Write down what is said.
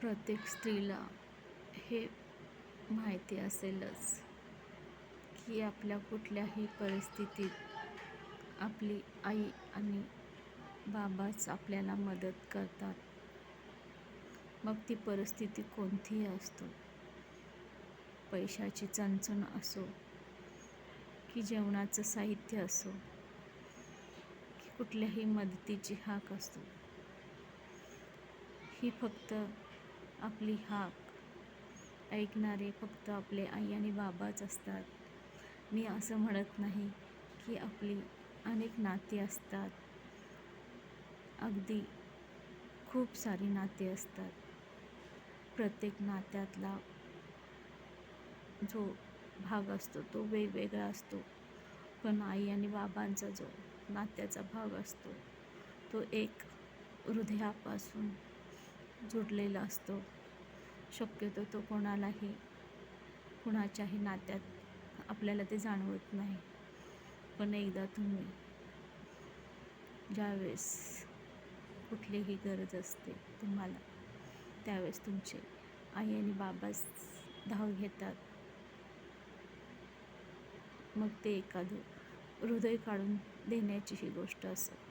प्रत्येक स्त्रीला हे माहिती असेलच की आपल्या कुठल्याही परिस्थितीत आपली आई आणि बाबाच आपल्याला मदत करतात. मग ती परिस्थिती कोणतीही असतो, पैशाची चणचण असो की जेवणाचं साहित्य असो की कुठल्याही मदतीची हाक असतो, ही फक्त आपली हाक ऐकणारे फक्त आपले आई आणि बाबाच असतात. मी असं म्हणत नाही की आपली अनेक नाती असतात, अगदी खूप सारी नाती असतात. प्रत्येक नात्यातला जो भाग असतो तो वेगवेगळा असतो, पण आई आणि बाबांचा जो नात्याचा भाग असतो तो एक हृदयापासून जुडलेला असतो. शक्यतो तो कुणाच्याही नात्यात आपल्याला ते जाणवत नाही. पण एकदा तुम्ही ज्यावेळेस कुठलीही गरज असते तुम्हाला, त्यावेळेस तुमचे आई आणि बाबाच धाव घेतात. मग ते एखादं हृदय काढून देण्याची ही गोष्ट असेल